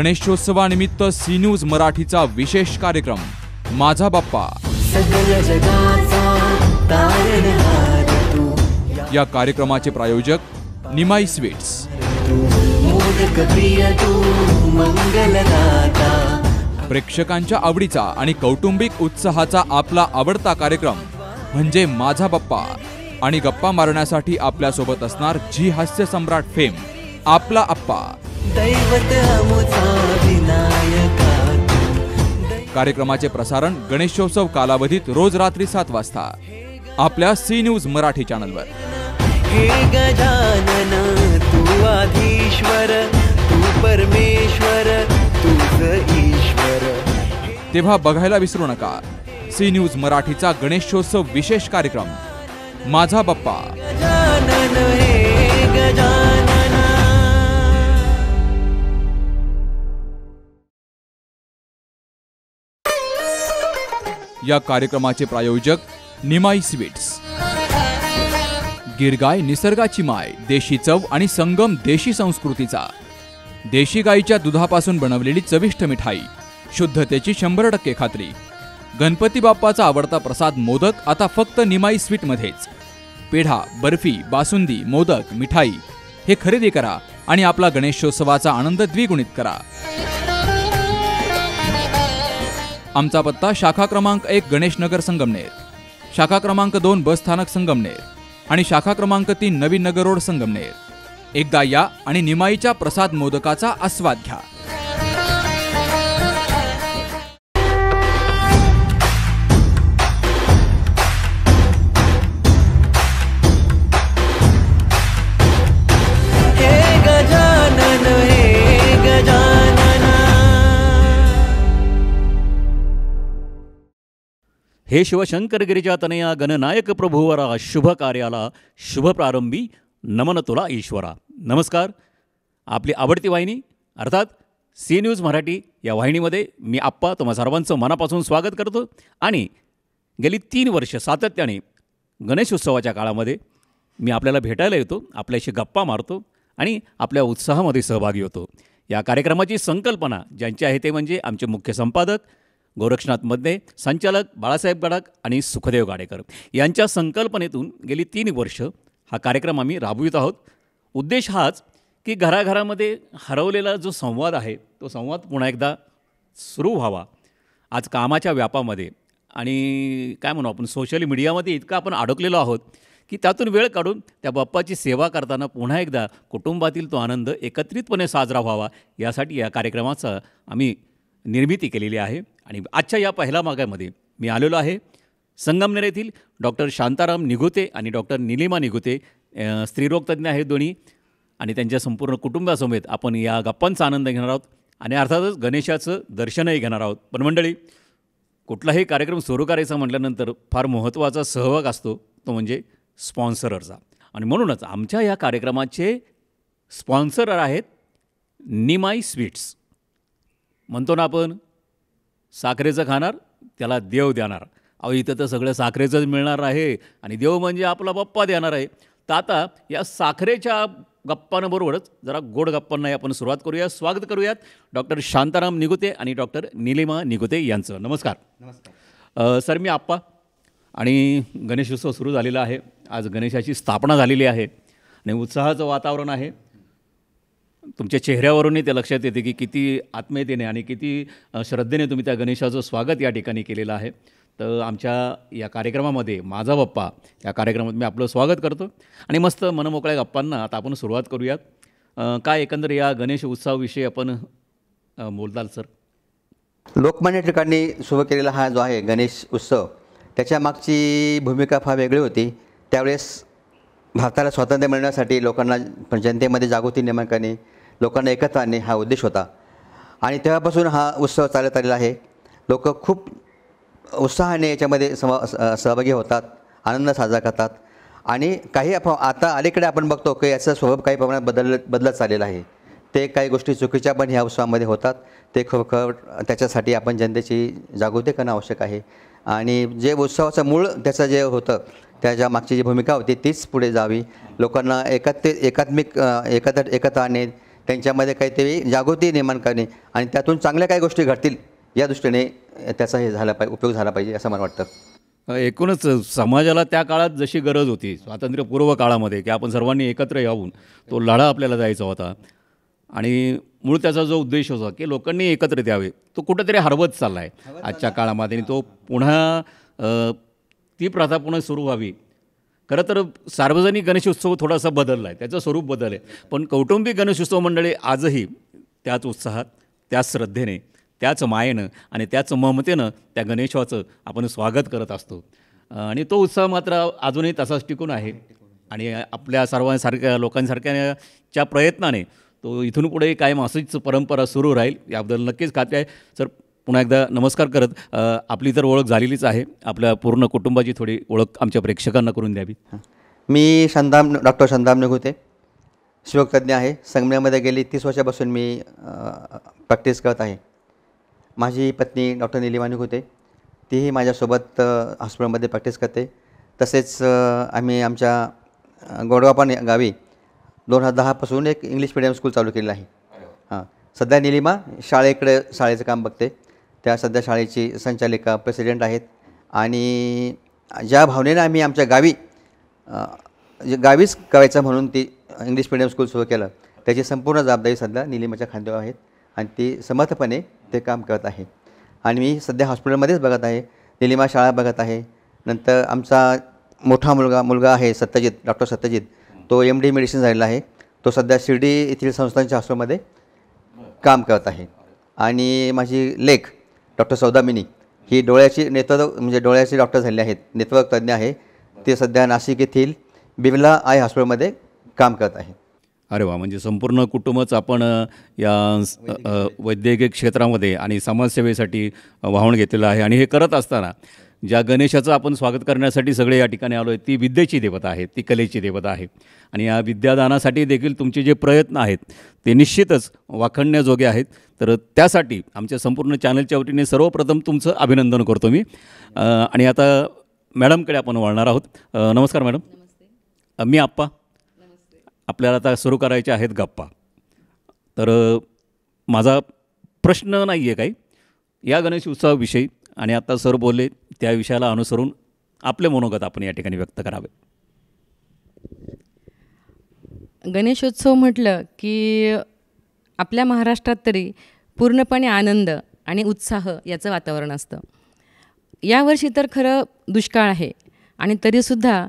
गणेशोत्सवानिमित्त C news मराठीचा विशेष कार्यक्रम माझा बाप्पा। या कार्यक्रमाचे प्रायोजक निमाई स्वीट्स। प्रेक्षकांच्या आवडीचा आणि कौटुंबिक उत्साहाचा आपला आवडता कार्यक्रम म्हणजे माझा बाप्पा आणि गप्पा मारण्यासाठी आपल्या सोबत असणार जी हास्य सम्राट फेम आपला आप्पा। कार्यक्रमाचे प्रसारण गणेशोत्सव कालावधीत रोज रात्री 7 वाजता आपल्या सी न्यूज मराठी चॅनलवर। हे गजानन तू आधीश्वर तू परमेश्वर तूच ईश्वर। तेव्हा बघायला विसरू नका सी न्यूज मराठीचा गणेशोत्सव विशेष कार्यक्रम माझा बाप्पा। गजानन हे गजानन। या कार्यक्रमाचे प्रायोजक निमाई स्वीट्स। गिरगाय निसर्गाची माय, देशी चव आणि संगम देशी संस्कृतीचा। देशी गाईच्या दुधापासून बनवलेली चविष्ट मिठाई, शुद्धतेची 100% खात्री। गणपती बाप्पाचा आवडता प्रसाद मोदक आता फक्त निमाई स्वीट मध्येच। पेढा, बर्फी, बासुंदी, मोदक, मिठाई हे खरेदी करा आणि आपला गणेशोत्सवाचा आनंद द्विगुणित करा। आमचा पत्ता शाखा क्रमांक 1 गणेशनगर संगमनेर, शाखा क्रमांक 2 बस स्थानक संगमनेर आणि शाखा क्रमांक 3 नवीन नगर रोड संगमनेर। एकदा या आणि निमाईच्या प्रसाद मोदकाचा आस्वाद घ्या। हे गजानन हे गजानन। हे शिवशंकर गिरिजा तनया गणनायक प्रभुवरा, शुभ कार्याला शुभ प्रारंभी नमन तुला ईश्वरा। नमस्कार, आपली आवडती वाहिनी अर्थात सी न्यूज मराठी या वाहिनीमध्ये मी आप्पा तुम्हा सर्वांचं मनापासून स्वागत करतो। आणि गेली 3 वर्ष सातत्याने गणेशोत्सवाच्या काळामध्ये मी आपल्याला भेटायला येतो, आपल्याशी गप्पा मारतो आणि आपल्या उत्साहामध्ये सहभागी होतो। या कार्यक्रमाची संकल्पना ज्यांची आहे ते म्हणजे आमचे मुख्य संपादक गोरक्षनाथ मदने, संचालक बाळासाहेब गडाख आणि सुखदेव गाडेकर यांच्या संकल्पनेतून गेली 3 वर्ष हा कार्यक्रम आम्ही राबवित आहोत। उद्देश हाच की घराघरामध्ये हरवलेला जो संवाद आहे तो संवाद पुन्हा एकदा सुरू व्हावा। आज कामाच्या व्यापामध्ये आणि काय म्हणू आपण सोशल मीडियामध्ये इतकं आपण अडकलेलो आहोत की त्यातून वेळ काढून त्या बाप्पाची सेवा करताना पुन्हा एकदा कुटुंबातील तो आनंद एकत्रितपणे साजरा व्हावा यासाठी या कार्यक्रमाचा आम्ही निर्मिती केलेली आहे। आणि आजच्या या पहिल्या भागामध्ये मी आलेलो आहे संगमनेर येथील डॉक्टर शांताराम निघुते आणि डॉक्टर निलिमा निघुते, स्त्रीरोगतज्ञ आहेत दोन्ही, आणि त्यांच्या संपूर्ण कुटुंबासमेत आपण या गप्पांचा आनंद घेणार आहोत आणि अर्थातच गणेशाचं दर्शनही घेणार आहोत। पण मंडळी, कुठलाही कार्यक्रम सुरू करायचा म्हटल्यानंतर फार महत्त्वाचा सहभाग असतो तो म्हणजे स्पॉन्सरचा, आणि म्हणूनच आमच्या या कार्यक्रमाचे स्पॉन्सर आहेत निमाई स्वीट्स। म्हणतो ना आपण साखरेचं खाणार त्याला देव देणार। अहो इथं तर सगळं साखरेचंच मिळणार आहे आणि देव म्हणजे आपला बाप्पा देणार आहे। तर आता या साखरेच्या गप्पांबरोबरच जरा गोड गप्पांनाही आपण सुरुवात करूया। स्वागत करूयात डॉक्टर शांताराम निघुते आणि डॉक्टर निलिमा निघुते यांचं। नमस्कार। नमस्कार सर, मी आप्पा आणि गणेशोत्सव सुरू झालेला आहे। आज गणेशाची स्थापना झालेली आहे आणि उत्साहाचं वातावरण आहे। तुमच्या चेहऱ्यावरूनही ते लक्षात येते की किती आत्मीयतेने आणि किती श्रद्धेने तुम्ही त्या गणेशाचं स्वागत या ठिकाणी केलेलं आहे। तर आमच्या या कार्यक्रमामध्ये माझा बाप्पा या कार्यक्रमात मी आपलं स्वागत करतो आणि मस्त मनमोकळ्या गप्पांना आता आपण सुरुवात करूयात। काय एकंदर या गणेश उत्सवाविषयी आपण बोलताल सर? लोकमान्य टिळकांनी सुरू केलेला हा जो आहे गणेश उत्सव, त्याच्या मागची भूमिका फार वेगळी होती। त्यावेळेस भारताला स्वातंत्र्य मिळण्यासाठी लोकांना जनतेमध्ये जागृती निर्माण करणे, लोकांना एकत्र आणणे हा उद्देश होता आणि तेव्हापासून हा उत्सव चालत आलेला आहे। लोक खूप उत्साहाने याच्यामध्ये सहभागी होतात, आनंद साजरा करतात आणि काही आता अलीकडे आपण बघतो की याचा स्वभाव काही प्रमाणात बदलत चाललेला आहे। ते काही गोष्टी चुकीच्या पण ह्या उत्सवामध्ये होतात, ते खरोखर त्याच्यासाठी आपण जनतेची जागृती करणं आवश्यक आहे आणि जे उत्सवाचं मूळ त्याचं जे होतं त्याच्या मागची जी भूमिका होती तीच पुढे जावी, लोकांना एकत्र आणणे, त्यांच्यामध्ये काहीतरी जागृती निर्माण करणे आणि त्यातून चांगल्या काही गोष्टी घडतील या दृष्टीने त्याचा हे झाला पाहिजे, उपयोग झाला पाहिजे असं मला वाटतं. एकूणच समाजाला त्या काळात जशी गरज होती स्वातंत्र्यपूर्व काळामध्ये की आपण सर्वांनी एकत्र यावून तो लढा आपल्याला जायचा होता आणि मूळ त्याचा जो उद्देश होता की लोकांनी एकत्रित यावे, तो कुठेतरी हरवत चालला आहे आजच्या काळामध्ये आणि तो पुन्हा ती प्रथा पुन्हा सुरू व्हावी. खरं तर सार्वजनिक गणेशोत्सव थोडासा बदलला आहे, त्याचं स्वरूप बदल आहे, पण कौटुंबिक गणेशोत्सव मंडळी आजही त्याच उत्साहात, त्याच श्रद्धेने, त्याच मायेनं आणि त्याच ममतेनं त्या गणेशाचं आपण स्वागत करत असतो आणि तो उत्साह मात्र अजूनही तसाच टिकून आहे आणि आपल्या सर्वांसारख्या लोकांसारख्याच्या प्रयत्नाने तो इथून पुढे कायम अशीच परंपरा सुरू राहील याबद्दल नक्कीच खात्री आहे. सर पुन्हा एकदा नमस्कार करत आपली तर ओळख झालेलीच आहे, आपल्या पूर्ण कुटुंबाची थोडी ओळख आमच्या प्रेक्षकांना करून द्यावी. मी डॉक्टर संदाम निघुते, शिवतज्ञ आहे. संगमनेरमध्ये गेली 30 वर्षापासून मी प्रॅक्टिस करत आहे. माझी पत्नी डॉक्टर निलिमा निघुते, तीही माझ्यासोबत हॉस्पिटलमध्ये प्रॅक्टिस करते. तसेच आम्ही आमच्या गोडवापण गावी 2010पासून एक इंग्लिश मिडियम स्कूल चालू केलेलं आहे. हां, सध्या निलिमा शाळेचं काम बघते. त्या सध्या शाळेची संचालिका प्रेसिडेंट आहेत आणि ज्या भावनेनं आम्ही आमच्या गावीच करायचं म्हणून ती इंग्लिश मिडियम स्कूल सुरू केलं, त्याची संपूर्ण जबाबदारी सध्या निलिमाच्या खांद्यावर आहेत आणि ती समर्थपणे ते काम करत आहे. आणि मी सध्या हॉस्पिटलमध्येच बघत आहे, निलिमा शाळा बघत आहे. नंतर आमचा मोठा मुलगा आहे डॉक्टर सत्यजित, तो MD मेडिसिन झालेला आहे. तो सध्या शिर्डी येथील संस्थांच्या हॉस्पिटलमध्ये काम करत आहे. आणि माझी लेक डॉक्टर सौदामिनी ही डोळ्याची डॉक्टर झालेली आहेत, नेतृत्व तज्ञ आहे. ते सध्या नाशिक येथील बिर्ला आय हॉस्पिटलमध्ये काम करत आहे. अरे वा, म्हणजे संपूर्ण कुटुंबच आपण या वैद्यकीय क्षेत्रामध्ये आणि समाजसेवेसाठी वाहून घेतलेलं आहे. आणि हे करत असताना ज्या गणेशाचं आपण स्वागत करण्यासाठी सगळे या ठिकाणी आलो आहे, ती विद्येची देवता आहे, ती कलेची देवता आहे. आणि या विद्यादानासाठी देखील तुमचे जे प्रयत्न आहेत ते निश्चितच वाखाणण्याजोगे आहेत. तर त्यासाठी आमच्या संपूर्ण चॅनलच्या वतीने सर्वप्रथम तुमचं अभिनंदन करतो मी. आणि आता मॅडमकडे आपण वळणार आहोत. नमस्कार मॅडम. मी आप्पा. आपल्याला आता सुरू करायचे आहेत गप्पा. तर माझा प्रश्न नाही आहे काही या गणेश उत्सवाविषयी, आणि आता सर बोलले त्या विषयाला अनुसरून आपले मनोगत आपण या ठिकाणी व्यक्त करावे. गणेशोत्सव म्हटलं की आपल्या महाराष्ट्रात तरी पूर्णपणे आनंद आणि उत्साह याचं वातावरण असतं. यावर्षी तर खरं दुष्काळ आहे आणि तरीसुद्धा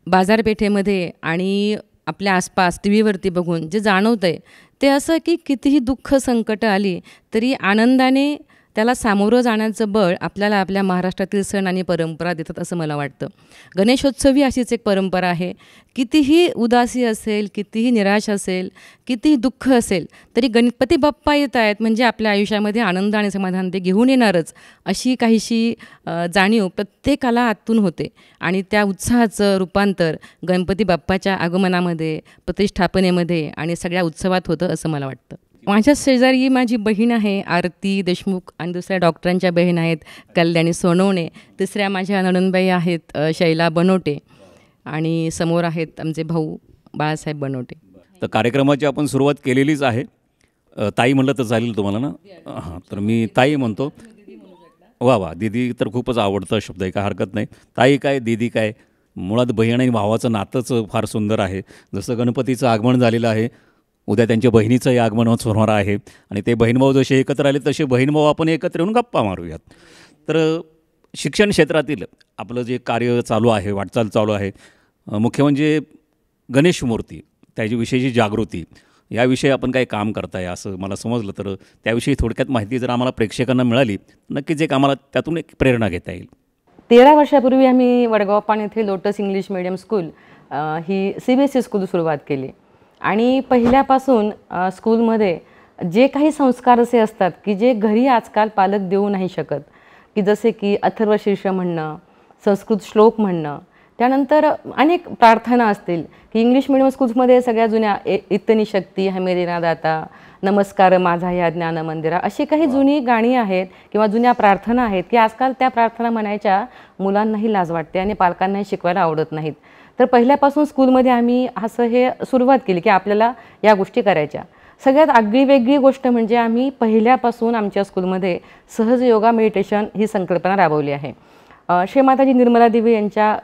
बाजारपेठेमध्ये आणि आपल्या आसपास टी व्हीवरती बघून जे जाणवतं आहे ते असं की कितीही दुःख संकटं आली तरी आनंदाने त्याला सामोरं जाण्याचं बळ आपल्याला आपल्या महाराष्ट्रातील सण आणि परंपरा देतात असं मला वाटतं. गणेशोत्सव ही अशीच एक परंपरा आहे. कितीही उदासी असेल, कितीही निराश असेल, कितीही दुःख असेल तरी गणपती बाप्पा येत आहेत म्हणजे आपल्या आयुष्यामध्ये आनंद आणि समाधान ते घेऊन येणारच अशी काहीशी जाणीव प्रत्येकाला आतून होते. आणि त्या उत्साहाचं रूपांतर गणपती बाप्पाच्या आगमनामध्ये, प्रतिष्ठापनेमध्ये आणि सगळ्या उत्सवात होतं असं मला वाटतं. माझ्या शेजारी माझी बहीण आहे आरती देशमुख आणि दुसऱ्या डॉक्टरांच्या बहीण आहेत कल्याणी सोनवणे. तिसऱ्या माझ्या नणंदबाई आहेत शैला बनोटे आणि समोर आहेत आमचे भाऊ बाळासाहेब बनोटे. तर कार्यक्रमाची आपण सुरुवात केलेलीच आहे. ताई म्हणलं तर चालेल तुम्हाला ना? हां, तर मी ताई म्हणतो. वा वा, दीदी तर खूपच आवडता शब्द आहे, काय हरकत नाही. ताई काय दीदी काय, मुळात बहीण आणि भावाचं नातंच फार सुंदर आहे. जसं गणपतीचं आगमन झालेलं आहे, उद्या त्यांच्या बहिणीचंही आगमन होणार आहे आणि ते बहीणभाऊ जसे एकत्र आले तसे बहीणभाऊ आपण एकत्र येऊन गप्पा मारूयात. तर शिक्षण क्षेत्रातील आपलं जे कार्य चालू आहे, वाटचाल चालू आहे, मुख्य म्हणजे गणेश मूर्ती, त्याच्याविषयीची जागृती, याविषयी आपण काही काम करताय असं मला समजलं. तर त्याविषयी थोडक्यात माहिती जर आम्हाला प्रेक्षकांना मिळाली नक्कीच एक आम्हाला त्यातून एक प्रेरणा घेता येईल. 13 वर्षापूर्वी आम्ही वडगावपान येथे लोटस इंग्लिश मिडियम स्कूल ही CBSE स्कूल सुरुवात केली. आणि पहिल्यापासून स्कूलमध्ये जे काही संस्कार असे असतात की जे घरी आजकाल पालक देऊ नाही शकत, की जसे की अथर्वशीर्ष म्हणणं, संस्कृत श्लोक म्हणणं, त्यानंतर अनेक प्रार्थना असतील की इंग्लिश मिडियम स्कूल्समध्ये सगळ्या जुन्या इतनी शक्ती हमे देना दाता, नमस्कार माझा या ज्ञान मंदिरा, अशी काही जुनी गाणी आहेत किंवा जुन्या प्रार्थना आहेत की आजकाल त्या प्रार्थना म्हणायच्या मुलांनाही लाज वाटते आणि पालकांनाही शिकवायला आवडत नाहीत. तर पहिल्यापासून स्कूलमध्ये आम्ही असं हे सुरुवात केली की आपल्याला या गोष्टी करायच्या. सगळ्यात आगळीवेगळी गोष्ट म्हणजे आम्ही पहिल्यापासून आमच्या स्कूलमध्ये सहज योगा मेडिटेशन ही संकल्पना राबवली आहे. श्री माताजी निर्मला देवी यांच्या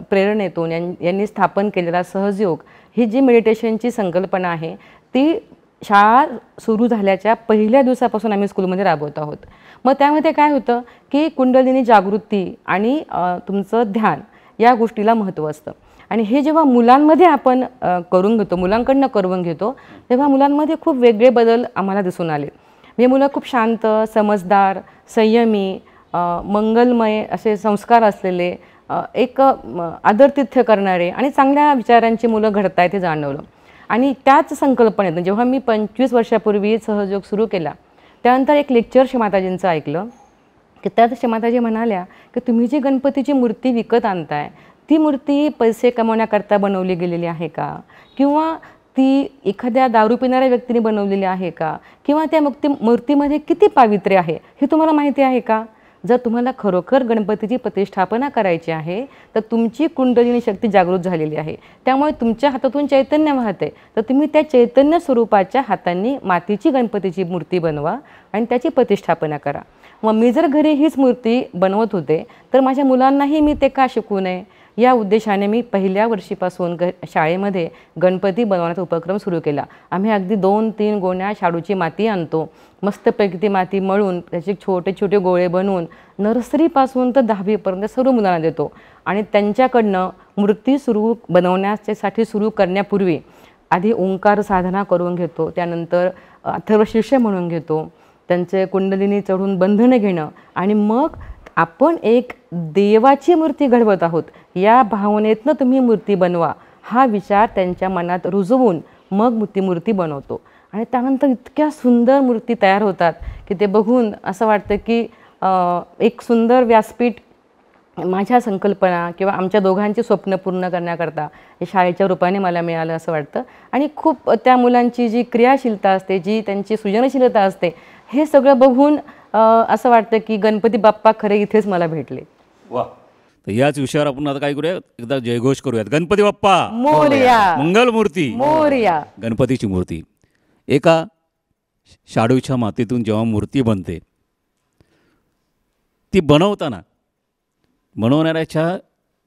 प्रेरणेतून यांनी स्थापन केलेला सहजयोग ही जी मेडिटेशनची संकल्पना आहे ती शाळा सुरू झाल्याच्या पहिल्या दिवसापासून आम्ही स्कूलमध्ये राबवत आहोत. मग त्यामध्ये काय होतं की कुंडलिनी जागृती आणि तुमचं ध्यान या गोष्टीला महत्त्व असतं. आणि हे जेव्हा मुलांमध्ये आपण करून घेतो, मुलांकडनं करून घेतो, तेव्हा मुलांमध्ये खूप वेगळे बदल आम्हाला दिसून आले. म्हणजे मुलं खूप शांत, समजदार, संयमी, मंगलमय असे संस्कार असलेले, एक आदरातिथ्य करणारे आणि चांगल्या विचारांची मुलं घडत आहेत हे जाणवलं. आणि त्याच संकल्पनेतून जेव्हा मी 25 वर्षापूर्वी सहयोग सुरू केला त्यानंतर एक लेक्चर श्री माताजींचं ऐकलं की त्यात श्री माताजी म्हणाल्या की तुम्ही जी गणपतीची मूर्ती विकत आणताय ती मूर्ती पैसे कमवण्याकरता बनवली गेलेली आहे का, किंवा ती एखाद्या दारू पिणाऱ्या व्यक्तीने बनवलेली आहे का, किंवा त्या मूर्तीमध्ये किती पावित्र्य आहे हे तुम्हाला माहिती आहे का. जर तुम्हाला खरोखर गणपतीची प्रतिष्ठापना करायची आहे तर तुमची कुंडलिनी शक्ती जागृत झालेली आहे, त्यामुळे तुमच्या हातातून चैतन्य वाहते, तर तुम्ही त्या चैतन्य स्वरूपाच्या हातांनी मातीची गणपतीची मूर्ती बनवा आणि त्याची प्रतिष्ठापना करा. मग मी जर घरी हीच मूर्ती बनवत होते तर माझ्या मुलांनाही मी ते का शिकवू नये, या उद्देशाने मी पहिल्या वर्षीपासून शाळेमध्ये गणपती बनवण्याचा उपक्रम सुरू केला. आम्ही अगदी 2-3 गोण्या शाडूची माती आणतो, मस्तपैकी ती माती मळून त्याचे छोटे छोटे गोळे बनवून नर्सरीपासून तर 10वीपर्यंत सर्व मुलांना देतो. आणि त्यांच्याकडनं मूर्ती बनवण्यासाठी सुरू करण्यापूर्वी आधी ओंकार साधना करून घेतो, त्यानंतर अथर्वशीर्ष म्हणून घेतो, त्यांचे कुंडलिनी चढून बंधनं घेणं, आणि मग आपण एक देवाची मूर्ती घडवत आहोत या भावनेतनं तुम्ही मूर्ती बनवा हा विचार त्यांच्या मनात रुजवून मग ती मूर्ती बनवतो. आणि त्यानंतर इतक्या सुंदर मूर्ती तयार होतात की ते बघून असं वाटतं की एक सुंदर व्यासपीठ माझ्या संकल्पना किंवा आमच्या दोघांची स्वप्न पूर्ण करण्याकरता हे शाळेच्या रूपाने मला मिळालं असं वाटतं. आणि खूप त्या मुलांची जी क्रियाशीलता असते, जी त्यांची सृजनशीलता असते, हे सगळं बघून असं वाटतं की गणपती बाप्पा खरे इथेच मला भेटले. वा, तर याच विषयावर आपण आता काय करूया, एकदा जयघोष करूयात. गणपती बाप्पा मोरया, मंगल मूर्ती मोरया. गणपतीची मूर्ती एका शाडूच्या मातीतून जेव्हा मूर्ती बनते, ती बनवणाऱ्याच्या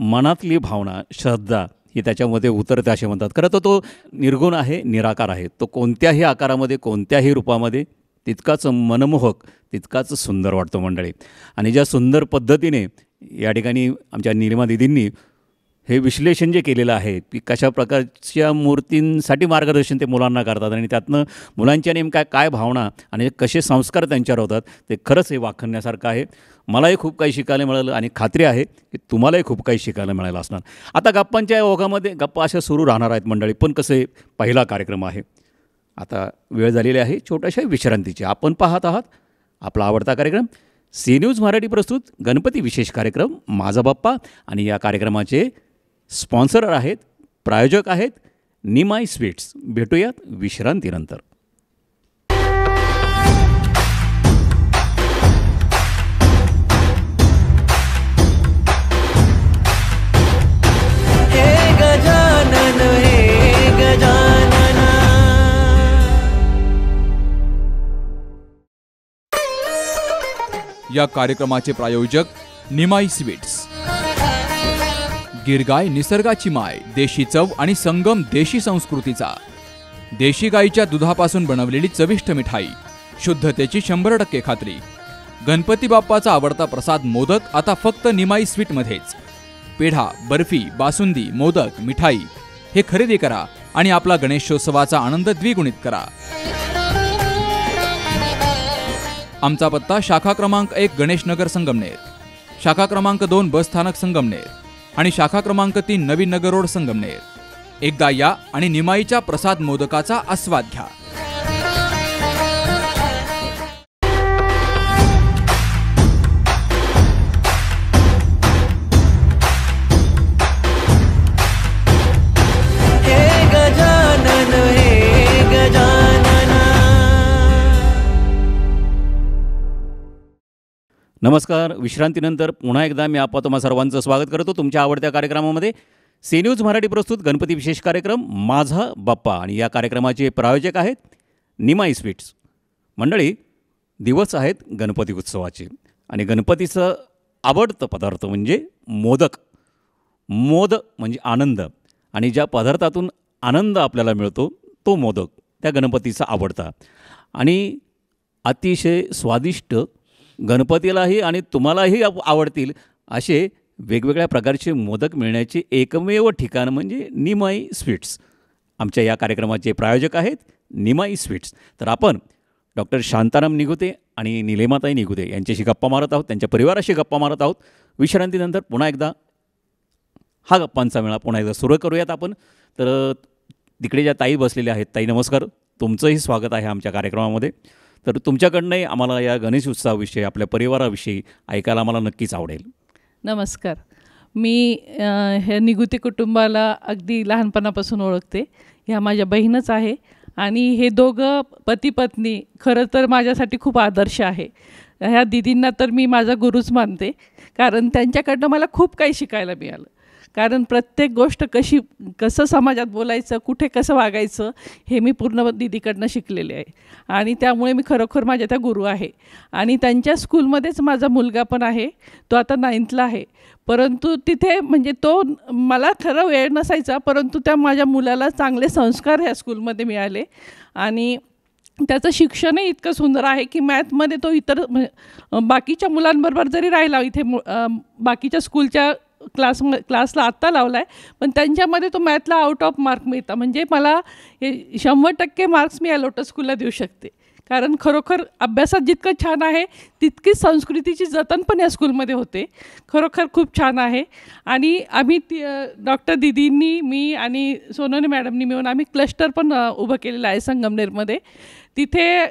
मनातली भावना, श्रद्धा ही त्याच्यामध्ये उतरते असे म्हणतात. खरं तर तो निर्गुण आहे, निराकार आहे. तो कोणत्याही आकारामध्ये, कोणत्याही रूपामध्ये तितकाच मनमोहक, तितकाच सुंदर वाटतो मंडळी. आणि ज्या सुंदर पद्धतीने या ठिकाणी आमच्या निलिमा दिदींनी हे विश्लेषण जे केलेलं आहे की कशा प्रकारच्या मूर्तींसाठी मार्गदर्शन ते मुलांना करतात आणि त्यातनं मुलांच्या नेमक्या काय भावना आणि कसे संस्कार त्यांच्यावर होतात, ते खरंच हे वाखण्यासारखं आहे. मलाही खूप काही शिकायला मिळालं आणि खात्री आहे की तुम्हालाही खूप काही शिकायला मिळालं असणार. आता गप्पांच्या ओघामध्ये गप्पा अशा सुरू राहणार आहेत मंडळी, पण कसे पहिला कार्यक्रम आहे. आता वेळ झालेली आहे छोट्याशा विश्रांतीची. आपण पाहत आहात आपला आवडता कार्यक्रम सी न्यूज मराठी प्रस्तुत गणपती विशेष कार्यक्रम माझा बाप्पा. आणि या कार्यक्रमाचे स्पॉन्सर आहेत, प्रायोजक आहेत निमाई स्वीट्स. भेटूयात विश्रांतीनंतर. हे गजानन हे गजानन. या कार्यक्रमाचे प्रायोजक निमाई स्वीट्स. गिरगाय निसर्गाची माय, देशी चव आणि संगम देशी संस्कृतीचा. देशी गाईच्या दुधापासून बनवलेली चविष्ट मिठाई, शुद्धतेची 100% खात्री. गणपती बाप्पाचा आवडता प्रसाद मोदक आता फक्त निमाई स्वीटमध्येच. पेढा, बर्फी, बासुंदी, मोदक, मिठाई हे खरेदी करा आणि आपला गणेशोत्सवाचा आनंद द्विगुणित करा. आमचा पत्ता शाखा क्रमांक 1 गणेशनगर संगमनेर, शाखा क्रमांक 2 बस स्थानक संगमनेर आणि शाखा क्रमांक 3 नवीन नगर रोड संगमनेर. एकदा या आणि निमाईच्या प्रसाद मोदकाचा आस्वाद घ्या. हे गजानन हे गजानन. नमस्कार. विश्रांतीनंतर पुन्हा एकदा मी तुम्हा सर्वांचं स्वागत करतो तुमच्या आवडत्या कार्यक्रमामध्ये सी न्यूज मराठी प्रस्तुत गणपती विशेष कार्यक्रम माझा बाप्पा आणि या कार्यक्रमाचे प्रायोजक आहेत निमाई स्वीट्स. मंडळी, दिवस आहेत गणपती उत्सवाचे आणि गणपतीचं आवडतं पदार्थ म्हणजे मोदक. मोद म्हणजे आनंद आणि ज्या पदार्थातून आनंद आपल्याला मिळतो तो मोदक त्या गणपतीचा आवडता आणि अतिशय स्वादिष्ट, गणपतीलाही आणि तुम्हालाही आवडतील असे वेगवेगळ्या प्रकारचे मोदक मिळण्याचे एकमेव ठिकाण म्हणजे निमाई स्वीट्स. आमच्या या कार्यक्रमाचे प्रायोजक आहेत निमाई स्वीट्स. तर आपण डॉक्टर शांताराम निगुते आणि निलेमाताई निगुते यांच्याशी गप्पा मारत आहोत, त्यांच्या परिवाराशी गप्पा मारत आहोत. विश्रांतीनंतर पुन्हा एकदा हा गप्पांचा मेळा पुन्हा एकदा सुरू करूयात आपण. तर तिकडे ज्या ताई बसलेल्या आहेत, ताई नमस्कार, तुमचंही स्वागत आहे आमच्या कार्यक्रमामध्ये. तर तुमच्याकडनंही आम्हाला या गणेश उत्सवाविषयी, आपल्या परिवाराविषयी ऐकायला आम्हाला नक्कीच आवडेल. नमस्कार. मी हे निगुते कुटुंबाला अगदी लहानपणापासून ओळखते. ह्या माझ्या बहीणच आहे आणि हे दोघं पती पत्नी खरं तर माझ्यासाठी खूप आदर्श आहे. ह्या दीदींना तर मी माझा गुरुच मानते, कारण त्यांच्याकडनं मला खूप काही शिकायला मिळालं. कारण प्रत्येक गोष्ट कसं समाजात बोलायचं, कुठे कसं वागायचं हे मी पूर्ण दीदीकडनं शिकलेले आहे आणि त्यामुळे मी खरोखर माझ्या त्या गुरु आहे. आणि त्यांच्या स्कूलमध्येच माझा मुलगा पण आहे, तो आता 9thला आहे. परंतु तिथे म्हणजे तो मला खरं वेळ नसायचा, परंतु त्या माझ्या मुलाला चांगले संस्कार ह्या स्कूलमध्ये मिळाले आणि त्याचं शिक्षणही इतकं सुंदर आहे की मॅथमध्ये तो इतर बाकीच्या मुलांबरोबर जरी राहिला, इथे बाकीच्या स्कूलच्या क्लासला आत्ता लावला आहे, पण त्यांच्यामध्ये तो मॅथला आउट ऑफ मार्क मिळता. म्हणजे मला हे 100% मार्क्स मी या लोटस स्कूलला देऊ शकते, कारण खरोखर अभ्यासात जितकं छान आहे तितकीच संस्कृतीची जतन पण या स्कूलमध्ये होते. खरोखर खूप छान आहे. आणि आम्ही डॉक्टर दिदींनी, मी आणि सोनोने मॅडमनी मिळून आम्ही क्लस्टर पण उभं केलेलं आहे संगमनेरमध्ये. तिथे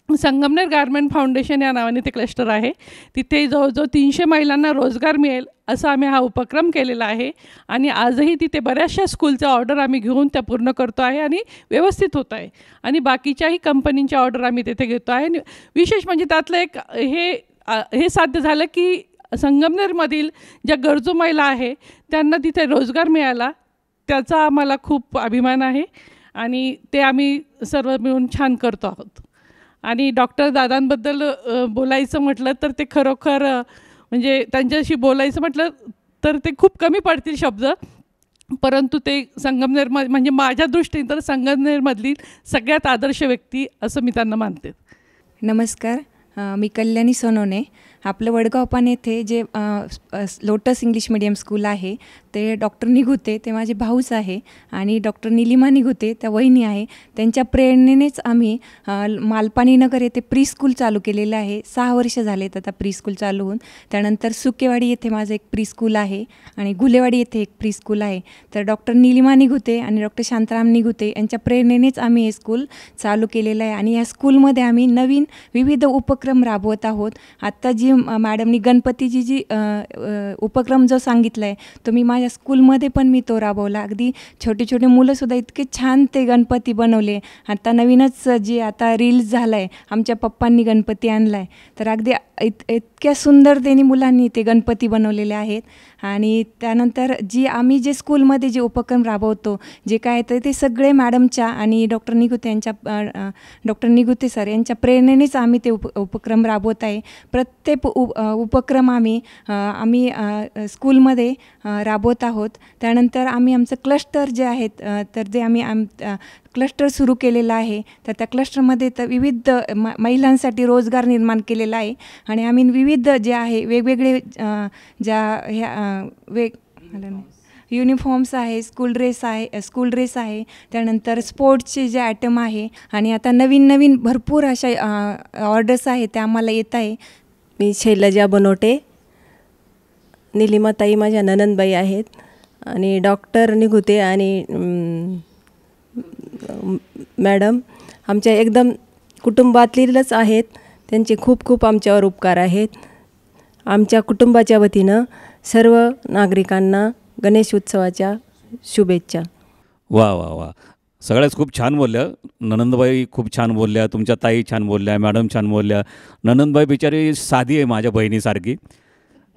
संगमनेर गारमेंट फाउंडेशन या नावाने ते क्लस्टर आहे. तिथे जवळजवळ 300 महिलांना रोजगार मिळेल असा आम्ही हा उपक्रम केलेला आहे आणि आजही तिथे बऱ्याचशा स्कूलच्या ऑर्डर आम्ही घेऊन त्या पूर्ण करतो आहे आणि व्यवस्थित होत आहे. आणि बाकीच्याही कंपनींच्या ऑर्डर आम्ही तिथे घेतो आहे. आणि विशेष म्हणजे त्यातलं एक हे साध्य झालं की संगमनेरमधील ज्या गरजू महिला आहे त्यांना तिथे रोजगार मिळाला, त्याचा आम्हाला खूप अभिमान आहे आणि ते आम्ही सर्व मिळून छान करतो आहोत. आणि डॉक्टर दादांबद्दल बोलायचं म्हटलं तर ते खरोखर म्हणजे त्यांच्याशी बोलायचं म्हटलं तर ते खूप कमी पडतील शब्द, परंतु ते संगमनेरमध्ये म्हणजे माझ्या दृष्टीने तर संगमनेरमधली सगळ्यात आदर्श व्यक्ती असं मी त्यांना मानते. नमस्कार. मी कल्याणी सोनोने. आपलं वडगावपान येथे जे लोटस इंग्लिश मीडियम स्कूल आहे ते डॉक्टर निगुते ते माझे भाऊच आहे आणि डॉक्टर निलिमा निगुते त्या वहिनी आहे. त्यांच्या प्रेरणेनेच आम्ही मालपाणी नगर येथे प्री स्कूल चालू केलेलं आहे. 6 वर्ष झालेत आता प्री स्कूल चालू होऊन. त्यानंतर सुकेवाडी येथे माझं एक प्री स्कूल आहे आणि गुलेवाडी येथे एक प्री स्कूल आहे. तर डॉक्टर निलिमा निगुते आणि डॉक्टर शांताराम निगुते यांच्या प्रेरणेनेच आम्ही हे स्कूल चालू केलेलं आहे आणि या स्कूलमध्ये आम्ही नवीन विविध उपक्रम राबवत आहोत. आत्ता जी मॅडमनी गणपतीची उपक्रम जो सांगितला आहे तो मी माझ्या स्कूलमध्ये पण मी तो राबवला. अगदी छोटे छोटे मुलंसुद्धा इतके छान ते गणपती बनवले. आता नवीनच जे आता रील्स झाला आहे, आमच्या पप्पांनी गणपती आणला आहे, तर अगदी इतक्या सुंदरतेने मुलांनी ते गणपती बनवलेले आहेत. आणि त्यानंतर आम्ही जे स्कूलमध्ये जे उपक्रम राबवतो जे काय तर ते सगळे मॅडमच्या आणि डॉक्टर निगुते सर यांच्या प्रेरणेनेच आम्ही ते उपक्रम राबवत आहे. प्रत्येक उपक्रम आम्ही स्कूलमध्ये राबवत आहोत. त्यानंतर आम्ही आमचं क्लस्टर जे आहेत तर जे आम्ही क्लस्टर सुरू केलेलं आहे, तर त्या क्लस्टरमध्ये तर विविध महिलांसाठी रोजगार निर्माण केलेला आहे आणि आम्ही विविध जे आहे वेगवेगळे युनिफॉर्म्स आहे, स्कूल ड्रेस आहे, त्यानंतर स्पोर्ट्सचे जे आयटम आहे आणि आता नवीन भरपूर अशा ऑर्डर्स आहेत त्या आम्हाला येत आहे. मी शैलजा बनोटे. निलिमाताई माझ्या ननंदबाई आहेत आणि डॉक्टर निगुते आणि मॅडम आमच्या एकदम कुटुंबातलीच आहेत. त्यांचे खूप खूप आमच्यावर उपकार आहेत. आमच्या कुटुंबाच्या वतीनं सर्व नागरिकांना गणेश उत्सवाच्या शुभेच्छा. वा वा वा, सगळ्याच खूप छान बोलल्या. ननंदबाई खूप छान बोलल्या, तुमच्या ताई छान बोलल्या, मॅडम छान बोलल्या. ननंदबाई बिचारी साधी आहे माझ्या बहिणीसारखी.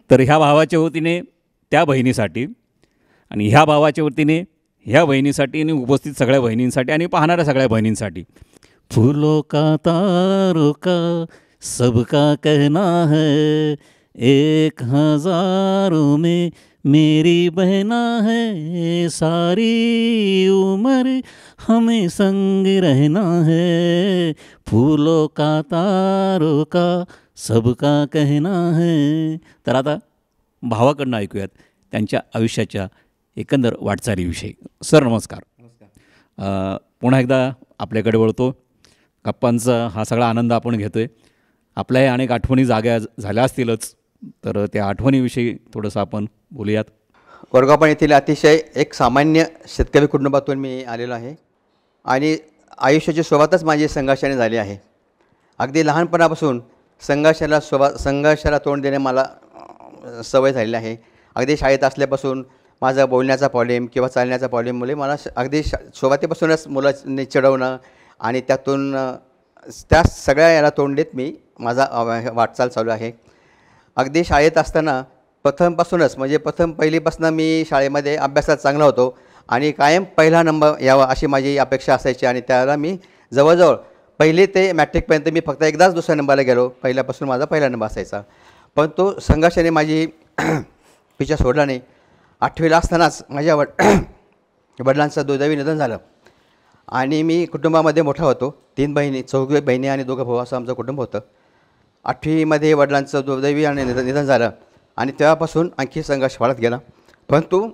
तर ह्या भावाच्या वतीने त्या बहिणीसाठी आणि ह्या भावाच्या वतीने ह्या बहिणीसाठी आणि उपस्थित सगळ्या बहिणींसाठी आणि पाहणाऱ्या सगळ्या बहिणींसाठी. फूलों का तारों का सबका कहना है, एक हजारों में मेरी बहना है, सारी उम्र हमें संग रहना है, फूलों का तारों का सबका कहना है. तर आता भावाकडनं ऐकूयात त्यांच्या आयुष्याच्या एकंदर वाटचालीविषयी. सर नमस्कार. पुन्हा एकदा आपल्याकडे वळतो. गप्पांचा हा सगळा आनंद आपण घेतो आहे. आपल्याही अनेक आठवणी जाग्या झाल्या असतीलच, तर त्या आठवणीविषयी थोडंसं आपण बोलूयात. वडगावपान येथील अतिशय एक सामान्य शेतकरी कुटुंबातून मी आलेलो आहे आणि आयुष्याची सुरुवातच माझी संघर्षाने झाली आहे. अगदी लहानपणापासून संघर्षाला तोंड देणे मला सवय झालेली आहे. अगदी शाळेत असल्यापासून माझा बोलण्याचा प्रॉब्लेम किंवा चालण्याचा प्रॉब्लेममुळे मला अगदी सुरुवातीपासूनच मुलांनी चिडवणं आणि त्यातून त्या सगळ्या याला तोंड देत मी माझा वाटचाल चालू आहे. अगदी शाळेत असताना प्रथमपासूनच म्हणजे पहिलीपासून मी शाळेमध्ये अभ्यासात चांगला होतो आणि कायम पहिला नंबर यावा अशी माझी अपेक्षा असायची आणि त्याला मी जवळजवळ पहिली ते मॅट्रिकपर्यंत मी फक्त एकदाच दुसऱ्या नंबरला गेलो. पहिल्यापासून माझा पहिला नंबर असायचा. पण तो संघर्षाने माझी पिछा सोडला नाही. 8वीला असतानाच माझ्या वडिलांचं दुर्दैवी निधन झालं आणि मी कुटुंबामध्ये मोठा होतो. 3 बहिणी, 4 बहिणी आणि 2 भाऊ असं आमचं कुटुंब होतं. 8वीमध्ये वडिलांचं दुर्दैवी आणि निधन झालं आणि तेव्हापासून आणखी संघर्ष वाढत गेला. परंतु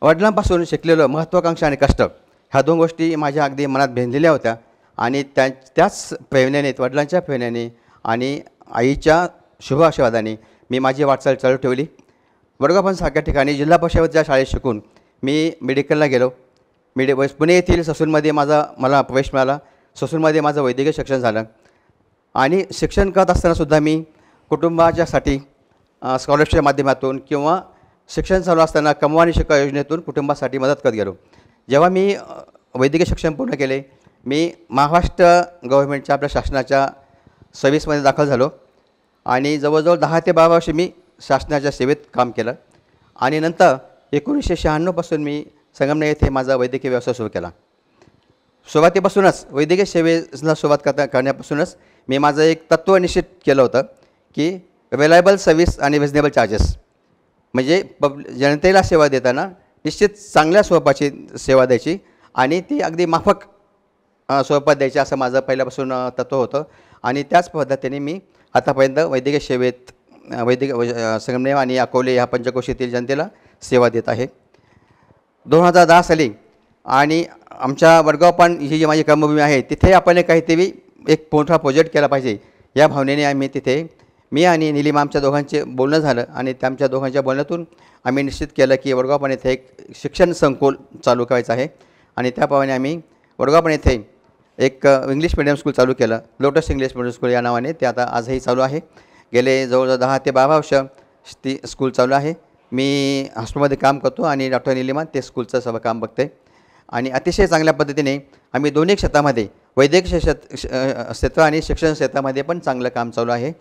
वडिलांपासून शिकलेलं महत्त्वाकांक्षा आणि कष्ट ह्या 2 गोष्टी माझ्या अगदी मनात भिनलेल्या होत्या आणि त्याच प्रेरणेने, वडिलांच्या प्रेरणेने आणि आईच्या शुभ आशीर्वादाने मी माझी वाटचाल चालू ठेवली. वडगावपानसारख्या ठिकाणी जिल्हा परिषदेच्या शाळेत शिकून मी मेडिकलला गेलो. पुणे येथील ससूनमध्ये मला प्रवेश मिळाला. ससूनमध्ये माझं वैद्यकीय शिक्षण झालं आणि शिक्षण करत असतानासुद्धा मी कुटुंबाच्यासाठी स्कॉलरशिपच्या माध्यमातून किंवा शिक्षण चालू असताना कमवा आणि शिका योजनेतून कुटुंबासाठी मदत करत गेलो. जेव्हा मी वैद्यकीय शिक्षण पूर्ण केले, मी महाराष्ट्र गव्हर्नमेंटच्या आपल्या शासनाच्या सर्व्हिसमध्ये दाखल झालो आणि जवळजवळ 10 ते 12 वर्ष मी शासनाच्या सेवेत काम केलं आणि नंतर 1996पासून मी संगमनेर येथे माझा वैद्यकीय व्यवसाय सुरू केला. सुरुवातीपासूनच वैद्यकीय सेवेला सुरुवात करण्यापासूनच मी माझं एक तत्त्व निश्चित केलं होतं की रिलायबल सर्व्हिस आणि रिजनेबल चार्जेस, म्हणजे जनतेला सेवा देताना निश्चित चांगल्या स्वरूपाची सेवा द्यायची आणि ती अगदी माफक स्वरूपात द्यायची असं माझं पहिल्यापासून तत्त्व होतं आणि त्याच पद्धतीने मी आतापर्यंत वैद्यकीय सेवेत संगमनेर आणि अकोले ह्या पंचक्रोशीतील जनतेला सेवा देत आहे. 2010 साली आणि आमच्या वडगावपान ही जी माझी कर्मभूमी आहे तिथे आपण काहीतरी एक मोठा प्रोजेक्ट केला पाहिजे या भावनेने आम्ही तिथे मी आणि निलिमा आमच्या दोघांचे बोलणं झालं आणि आमच्या दोघांच्या बोलण्यातून आम्ही निश्चित केलं की वडगावपान येथे एक शिक्षण संकुल चालू करायचं आहे आणि त्याप्रमाणे आम्ही वडगावपान येथे एक इंग्लिश मिडियम स्कूल चालू केलं. लोटस इंग्लिश मिडियम स्कूल या नावाने ते आता आजही चालू आहे. गेले जवळजवळ 10 ते 12 वर्ष ती स्कूल चालू आहे. मी हॉस्पिटलमध्ये काम करतो आणि डॉक्टर निलिमा ते स्कूलचं सगळं काम बघते आणि अतिशय चांगल्या पद्धतीने आम्ही दोन्ही क्षेत्रामध्ये वैद्यकीय क्षेत्र आणि शिक्षण क्षेत्रामध्ये पण चांगलं काम चालू आहे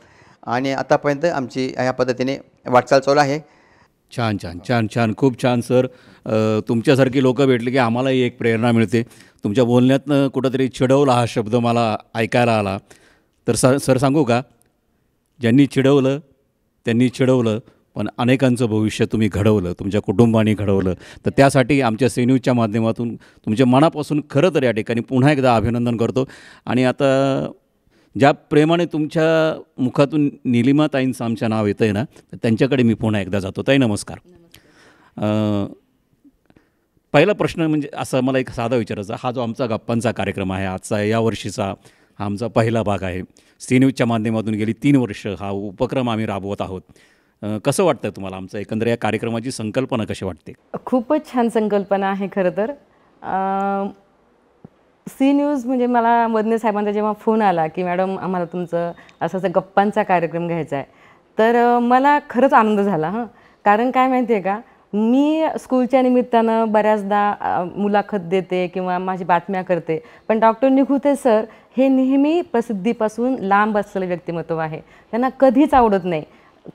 आणि आतापर्यंत आमची ह्या पद्धतीने वाटचाल चालू आहे. छान छान छान छान, खूप छान सर. तुमच्यासारखी लोकं भेटली की आम्हालाही एक प्रेरणा मिळते. तुमच्या बोलण्यातनं कुठंतरी चिडवला हा शब्द मला ऐकायला आला. तर सर सांगू का, ज्यांनी चिडवलं त्यांनी चिडवलं, पण अनेकांचं भविष्य तुम्ही घडवलं, तुमच्या कुटुंबाने घडवलं. तर त्यासाठी आमच्या सी न्यूजच्या माध्यमातून तुमच्या मनापासून खरं तर या ठिकाणी पुन्हा एकदा अभिनंदन करतो. आणि आता ज्या प्रेमाने तुमच्या मुखातून निलिमाताईंचं आमचं नाव येतं आहे ना, तर त्यांच्याकडे मी पुन्हा एकदा जातो. ताई नमस्कार. पहिला प्रश्न म्हणजे असं मला एक साधा विचारायचा, हा जो आमचा गप्पांचा कार्यक्रम आहे आजचा, या वर्षीचा हा आमचा पहिला भाग आहे. सी न्यूजच्या माध्यमातून गेली 3 वर्ष हा उपक्रम आम्ही राबवत आहोत. कसं वाटतं तुम्हाला आमचं एकंदर या कार्यक्रमाची संकल्पना कशी वाटते? खूपच छान संकल्पना आहे खरं तर. सी न्यूज म्हणजे मला वदने साहेबांचा जेव्हा फोन आला की मॅडम आम्हाला तुमचं असं गप्पांचा कार्यक्रम घ्यायचा आहे, तर मला खरंच आनंद झाला. कारण काय माहिती आहे का, मी स्कूलच्या निमित्तानं बऱ्याचदा मुलाखत देते किंवा माझी बातम्या करते, पण डॉक्टर निघुते सर हे नेहमी प्रसिद्धीपासून लांब असलेलं व्यक्तिमत्व आहे. त्यांना कधीच आवडत नाही,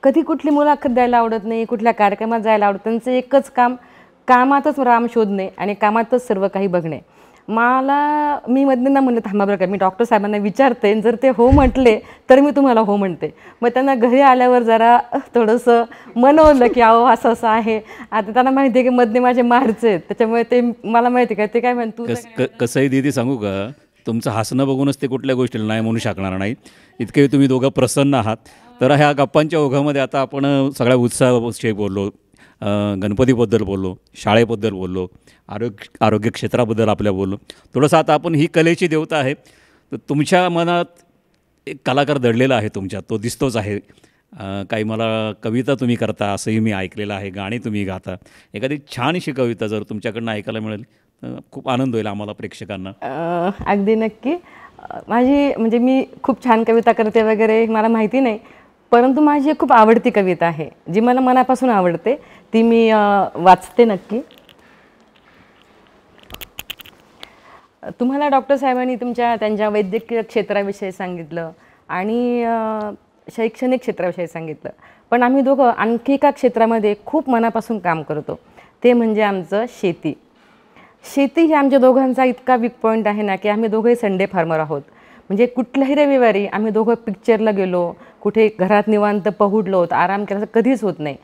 कधी कुठली मुलाखत द्यायला आवडत नाही, कुठल्या कार्यक्रमात जायला आवडत. त्यांचं एकच काम कामातच राम शोधणे आणि कामातच सर्व काही बघणे. मी मधनं म्हणलं थांबा बरं का, मी डॉक्टर साहेबांना विचारते, जर ते हो म्हटले तर मी तुम्हाला हो म्हणते. मग त्यांना घरी आल्यावर जरा थोडंसं मनवलं की अहो असं असं आहे. आता त्यांना माहिती आहे की मधने माझे मार्च आहेत, त्याच्यामुळे ते मला माहिती आहे का ते काय म्हणतो. कसंही दीदी सांगू का, तुमचं हसणं बघूनच ते कुठल्या गोष्टीला नाही म्हणू शकणार नाही. इतके तुम्ही दोघं प्रसन्न आहात. तर ह्या गप्पांच्या ओघामध्ये आता आपण सगळ्या उत्साहाविषयी बोललो, गणपतीबद्दल बोललो, शाळेबद्दल बोललो, आरोग्य क्षेत्राबद्दल आपल्या बोललो. थोडंसं आता आपण ही कलेची देवता आहे, तर तुमच्या मनात एक कलाकार दडलेला आहे तुमच्यात, तो दिसतोच आहे. काही मला कविता तुम्ही करता असंही मी ऐकलेलं आहे, गाणी तुम्ही गाता. एखादी छानशी कविता जर तुमच्याकडनं ऐकायला मिळेल तर खूप आनंद होईल आम्हाला प्रेक्षकांना. अगदी नक्की. माझी म्हणजे मी खूप छान कविता करते वगैरे मला माहिती नाही, परंतु माझी एक खूप आवडती कविता आहे जी मला मनापासून आवडते, ती मी वाचते नक्की. तुम्हाला डॉक्टर साहेबांनी त्यांच्या वैद्यकीय क्षेत्राविषयी सांगितलं आणि शैक्षणिक क्षेत्राविषयी सांगितलं, पण आम्ही दोघं आणखी एका क्षेत्रामध्ये खूप मनापासून काम करतो, ते म्हणजे आमचं शेती. शेती ही आमच्या दोघांचा इतका वीक पॉईंट आहे ना की आम्ही दोघंही संडे फार्मर आहोत. म्हणजे कुठल्याही रविवारी आम्ही दोघं पिक्चरला गेलो, कुठे घरात निवांत पहुडलो, तर आराम केला कधीच होत नाही.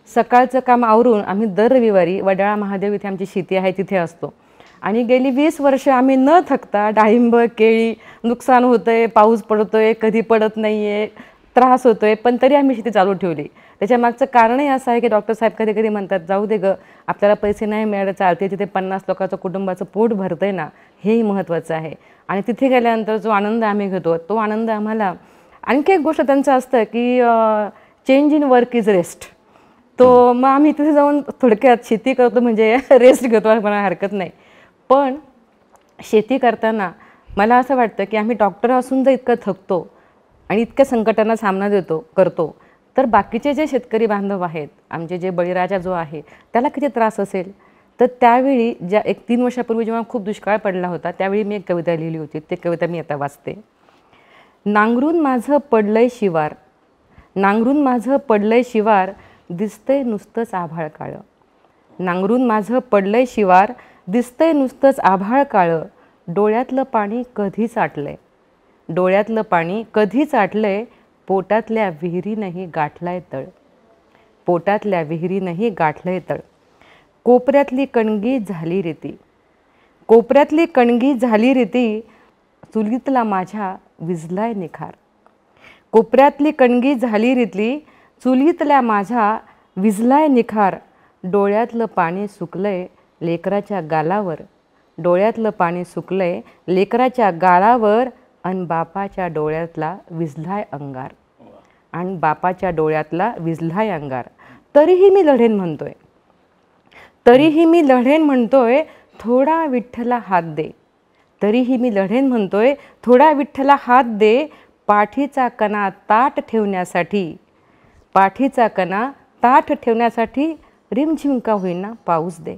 सकाळचं काम आवरून आम्ही दर रविवारी वडाळा महादेव इथे आमची शेती आहे तिथे असतो आणि गेली 20 वर्ष आम्ही न थकता डाळिंब, केळी, नुकसान होतं आहे, पाऊस पडतो आहे, कधी पडत नाही आहे, त्रास होतो आहे, पण तरी आम्ही शेती चालू ठेवली. त्याच्यामागचं कारणही असं आहे की डॉक्टर साहेब कधी कधी म्हणतात जाऊ दे गं, आपल्याला पैसे नाही मिळाले चालते, तिथे 50 लोकांचं कुटुंबाचं पोट भरतं आहे ना, हेही महत्त्वाचं आहे. आणि तिथे गेल्यानंतर जो आनंद आम्ही घेतो तो आनंद आम्हाला. आणखी एक गोष्ट त्यांचं असतं की change in work is rest. तो मग आम्ही तिथे जाऊन थोडक्यात शेती करतो म्हणजे रेस्ट घेतो मला हरकत नाही. पण शेती करताना मला असं वाटतं की आम्ही डॉक्टर असून जर इतकं थकतो आणि इतक्या संकटांना सामना करतो, तर बाकीचे जे शेतकरी बांधव आहेत, आमचे जे बळीराजा जो आहे त्याला किती त्रास असेल. तर त्यावेळी ज्या 3 वर्षापूर्वी जेव्हा खूप दुष्काळ पडला होता त्यावेळी मी एक कविता लिहिली होती, ती कविता मी आता वाचते. नांगरून माझं पडलंय शिवार, नांगरून माझं पडलंय शिवार, दिसतंय नुसतंच आभाळ काळं. नांगरून माझं पडलंय शिवार, दिसतंय नुसतंच आभाळ काळं. डोळ्यातलं पाणी कधीच आटलंय, डोळ्यातलं पाणी कधीच आटलंय. पोटातल्या विहिरीनंही गाठलाय तळ, पोटातल्या विहिरीनंही गाठलंय तळ. कोपऱ्यातली कणगी झाली रीती, कोपऱ्यातली कणगी झाली रीती. चुलीतला माझ्या विझलाय निखार, कोपऱ्यातली कणगी झाली रीती. चुलीतल्या माझ्या विझलाय निखार. डोळ्यातलं पाणी सुकलंय लेकराच्या गालावर, डोळ्यातलं पाणी सुकलंय लेकराच्या गालावर. अन बापाच्या डोळ्यातला विझलाय अंगार, आणि बापाच्या डोळ्यातला विझलाय अंगार. तरीही मी लढेन म्हणतोय, तरीही मी लढेन म्हणतोय, थोडा विठ्ठला हात दे. तरीही मी लढेन म्हणतोय, थोडा विठ्ठला हात दे. पाठीचा कणा ताट ठेवण्यासाठी, पाठीचा कणा ताट ठेवण्यासाठी. रिमझिम का होईना पाऊस दे,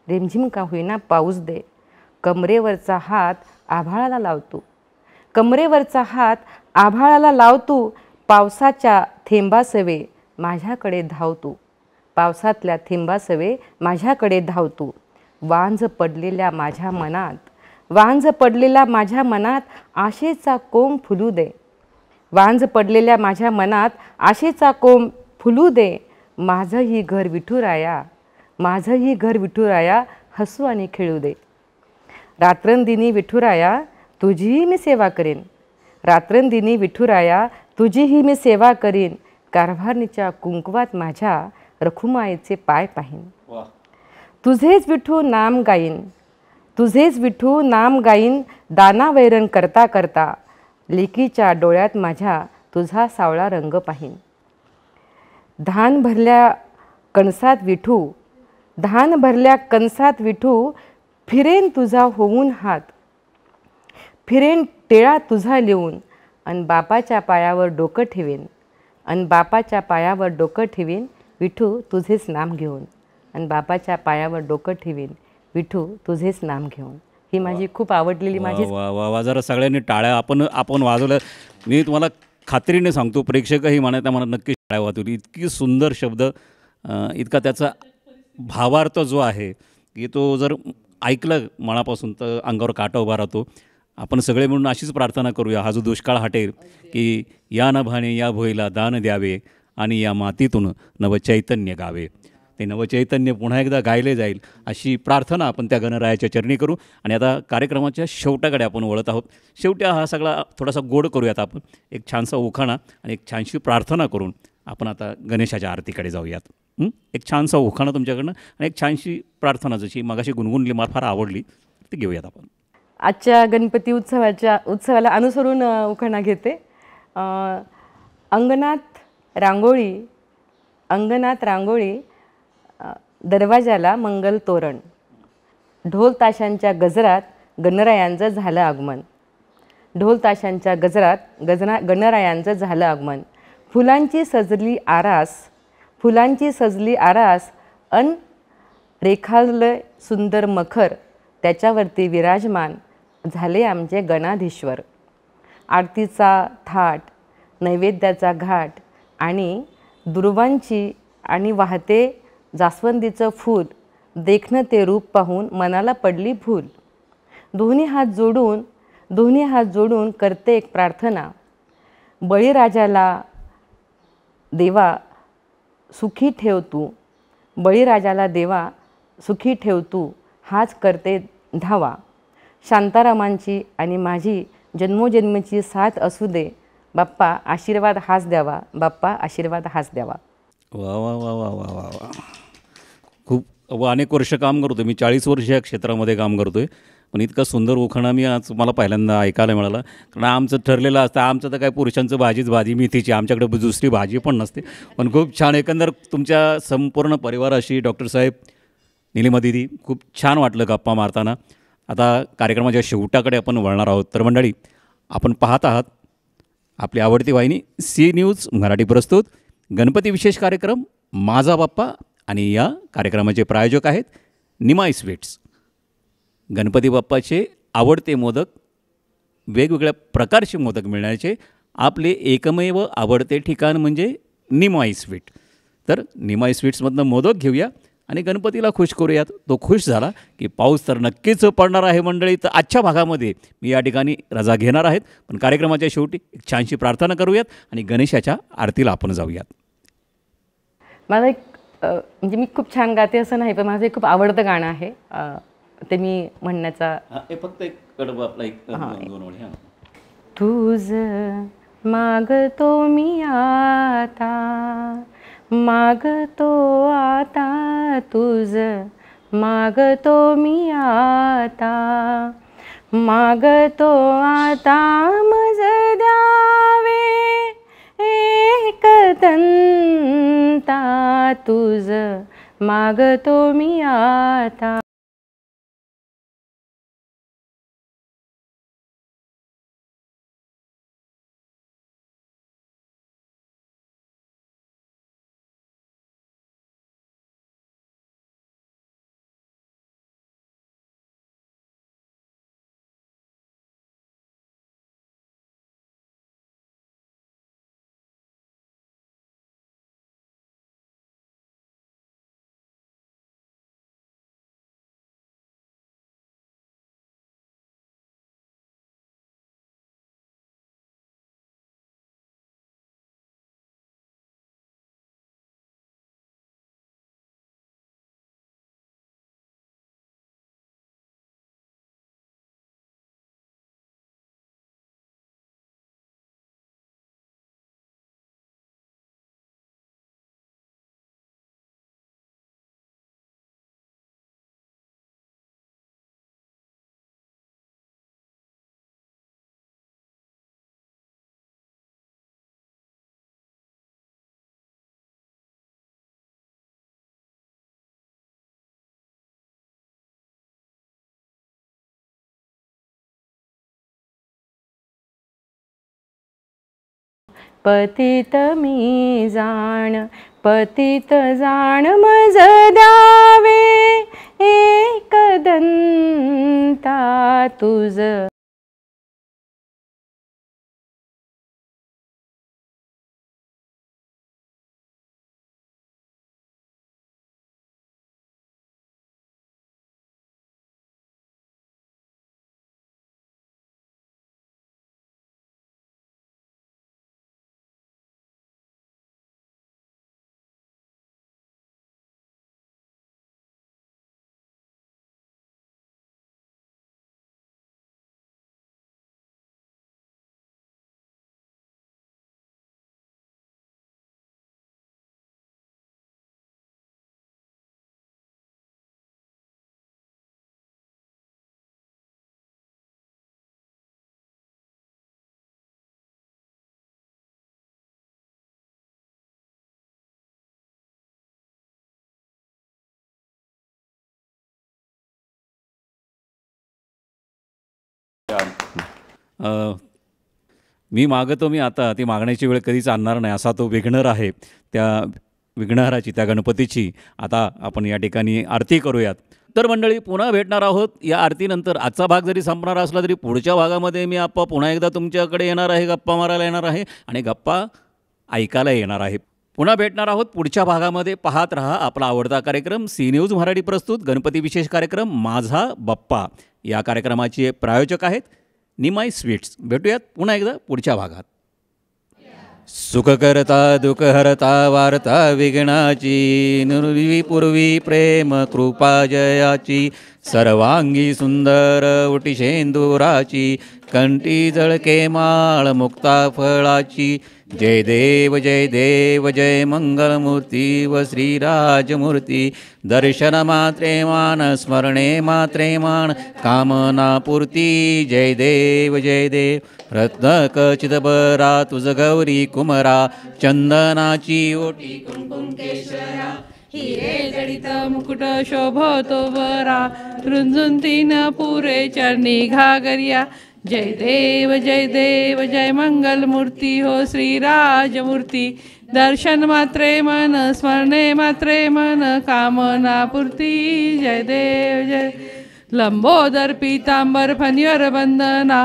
रिमझिम का होईना पाऊस दे. कमरेवरचा हात आभाळाला लावतो, कमरेवरचा हात आभाळाला लावतो. पावसाच्या थेंबासवे माझ्याकडे धावतो, पावसातल्या थेंबासवे माझ्याकडे धावतो. वांझ पडलेल्या माझ्या मनात, वांझ पडलेल्या माझ्या मनात आशेचा कोंब फुलू दे. वांझ पडलेल्या माझ्या मनात आशेचा कोंब फुलू दे. माझंही घर विठुराया, माझंही घर विठुराया, हसू आणि खेळू दे. रात्रंदिनी विठुराया तुझीही मी सेवा करेन, रात्रंदिनी विठुराया तुझीही मी सेवा करीन. कारभारणीच्या कुंकवात माझ्या रखुमाईचे पाय पाहीन. तुझेच विठू नाम गाईन, तुझेच विठू नाम गाईन. दाना वैरण करता करता लेकीच्या डोळ्यात माझ्या तुझा सावळा रंग पाहीन. धान भरल्या कणसात विठू, धान भरल्या कणसात विठू. फिरेन तुझा होऊन हात, फिरेन टेळा तुझा लिहून. अन बापाच्या पायावर डोकं ठेवेन, अन बापाच्या पायावर डोकं ठेवीन. विठू तुझेच नाम घेऊन, अन बापाच्या पायावर डोकं ठेवीन. विठू तुझेच नाम घेऊन. ही माझी खूप आवडलेली माझी. वा वा वा, जरा सगळ्यांनी टाळ्या आपण वाजवल्या. मी तुम्हाला खात्रीने सांगतो, प्रेक्षकही म्हणत मला नक्की टाळ्या वाजवली. इतकी सुंदर शब्द, इतका त्याचा भावार्थ जो आहे की तो जर ऐकलं मनापासून तर अंगावर काटा उभा राहतो. आपण सगळे म्हणून अशीच प्रार्थना करूया, हा जो दुष्काळ हटेल, की या नभाने या भोईला दान द्यावे आणि या मातीतून नवचैतन्य गावे. ते नवचैतन्य पुन्हा एकदा गायले जाईल अशी प्रार्थना आपण त्या गणरायाच्या चरणी करू. आणि आता कार्यक्रमाच्या शेवटाकडे आपण वळत आहोत. शेवटी हा सगळा थोडासा गोड करूयात आपण. एक छानसा उखाणा आणि एक छानशी प्रार्थना करून आपण आता गणेशाच्या आरतीकडे जाऊयात. एक छानसा उखाणा तुमच्याकडनं आणि एक छानशी प्रार्थना, जशी मगाशी गुणगुणली, मला फार आवडली, ती घेऊयात आपण. आजच्या गणपती उत्सवाला अनुसरून उखाणा घेते. अंगणात रांगोळी दरवाजाला मंगल तोरण. ढोल ताशांच्या गजरात गणरायांचं झालं आगमन. ढोल ताशांच्या गजरात गणरायांचं झालं आगमन. फुलांची सजली आरास अन रेखावलं सुंदर मखर. त्याच्यावरती विराजमान झाले आमचे गणाधीश्वर. आरतीचा थाट, नैवेद्याचा घाट आणि दुर्वांची आणि वाहते जास्वंदीचं फूल. देखणं ते रूप पाहून मनाला पडली भूल. दोन्ही हात जोडून करते एक प्रार्थना. बळीराजाला देवा सुखी ठेव तू. बळीराजाला देवा सुखी ठेव तू. हाच करते धावा. शांतारामांची आणि माझी जन्मोजन्मीची साथ असू दे. बाप्पा आशीर्वाद हाच द्यावा. बाप्पा आशीर्वाद हाच द्यावा. वा वा वा वा वा वा वा. खूप अनेक वर्ष काम करतो मी, 40 वर्ष या क्षेत्रामध्ये काम करतो आहे. पण इतका सुंदर उखाणा मी आज मला पहिल्यांदा ऐकायला मिळाला. कारण आमचं ठरलेलं असतं, आमचं तर काय पुरुषांचं भाजी मेथीची, आमच्याकडे दुसरी भाजी पण नसते. पण खूप छान, एकंदर तुमच्या संपूर्ण परिवाराशी डॉक्टर साहेब, निलिमा दिदी, खूप छान वाटलं गप्पा मारताना. आता कार्यक्रमाच्या शेवटाकडे आपण वळणार आहोत. तर मंडळी, आपण पाहत आहात आपली आवडती वाहिनी सी न्यूज मराठी प्रस्तुत गणपती विशेष कार्यक्रम माझा बाप्पा. आणि या कार्यक्रमाचे प्रायोजक आहेत निमाई स्वीट्स. गणपती बाप्पाचे आवडते मोदक, वेगवेगळ्या प्रकारचे मोदक मिळण्याचे आपले एकमेव आवडते ठिकाण म्हणजे निमाई स्वीट. तर निमाई स्वीट्समधनं मोदक घेऊया आणि गणपतीला खुश करूयात. तो खुश झाला की पाऊस तर नक्कीच पडणार आहे मंडळी. तर आजच्या भागामध्ये मी या ठिकाणी रजा घेणार आहेत. पण कार्यक्रमाच्या शेवटी एक छानशी प्रार्थना करूयात आणि गणेशाच्या आरतीला आपण जाऊयात. माझं एक म्हणजे मी खूप छान गाते असं नाही, पण माझं एक खूप आवडतं गाणं आहे. ते मी म्हणण्याचा फक्त एक कडब आपला एक दोन ओळी. तुझ मागतो मी आता, मागतो आता तुझ, मागतो मी आता, मागतो आता मज द्यावे एक दंता तुझ, मागतो मी आता. पतित मी जाण, पतित जाण मज द्यावे एक दंता तुझ. मी मागतो मी आता ती मागण्याची वेळ कधीच आणणार नाही असा तो विघ्नर आहे. त्या विघ्नहराची त्या गणपतीची आता आपण या ठिकाणी आरती करूयात. तर मंडळी पुन्हा भेटणार आहोत या आरतीनंतर. आजचा भाग जरी संपणार असला तरी पुढच्या भागामध्ये मी आप्पा पुन्हा एकदा तुमच्याकडे येणार आहे, गप्पा मारायला येणार आहे आणि गप्पा ऐकायला येणार आहे. पुन्हा भेटणार आहोत पुढच्या भागामध्ये. पाहत रहा आपला आवडता कार्यक्रम सी न्यूज मराठी प्रस्तुत गणपती विशेष कार्यक्रम माझा बाप्पा. या कार्यक्रमाचे प्रायोजक आहेत निमाई स्वीट्स. भेटूयात पुन्हा एकदा पुढच्या भागात. सुख करता दुःख हरता वार्ता विघ्नाची नुरवी पूर्वी प्रेम कृपा जयाची सर्वांगी सुंदर उटी शेंदुराची कंठी जळके माळ मुक्ता फळाची. जय देव जय देव जय मंगलमूर्ती व श्रीराजमूर्ती. दर्शन मात्रे मान स्मरणे मात्रे मान कामना पूर्ती. जय देव जय देव. रत्नकचितबरा तुझ गौरी कुमरा चंदनाची ओटी कुंकुम केशरा. हिरे जडित मुकुट शोभतो बरा रुंजून तीन पुरे चरणी घागरिया. जय देव जय मंगलमूर्ती हो श्रीराजमूर्ती. दर्शन मात्रे मन स्मरणे मात्रे मन कामना पूर्ती. जय देव जय. लंबोदर पीतांबर फणीवर वंदना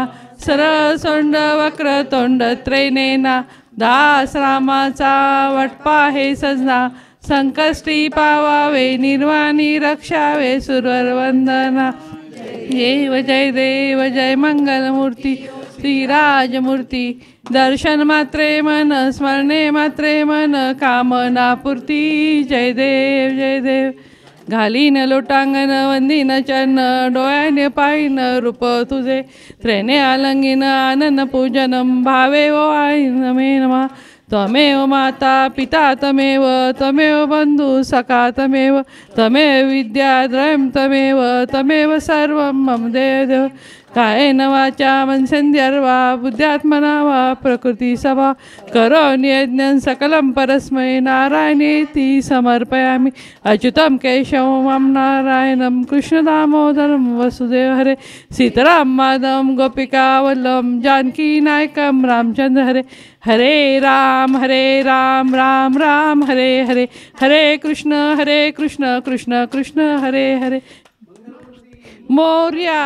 सरळ सोंड वक्र तोंड त्रैनेना. दास रामाचा वटपा हे सजना संकष्टी पावावे निर्वाणी रक्षावे सुरवर वंदना. देव जय मंगलमूर्ती श्रीराजमूर्ती. दर्शन मात्रे मन स्मरणे मात्रे मन कामना पूर्ती. जय देव. घालीन लोटांगण वंदीन चरण डोळ्याने पाहिन रूप तुझे. त्रेने आलंगीन आनन पूजनम भावे ओ आईन मे नमा. त्वमेव माता पिता तमेव त्वमेव बंधु सखा तमेव त्वमेव विद्या द्रयं त्वमेव सर्वं मम देव. कायेन वाचा मनसेन्द्रियर्वा बुद्ध्यात्मना वा प्रकृती सभा करोमि यज्ञं सकलं परस्मै नारायणेति समर्पयामि. अच्युतं केशवं नारायणं कृष्णदामोदरं वसुदेव हरे. सीताराम माधवं गोपिका वल्लभं जानकी नायकं रामचंद्र हरे. हरे राम राम राम हरे हरे. हरे कृष्ण कृष्ण कृष्ण हरे हरे. मोर्या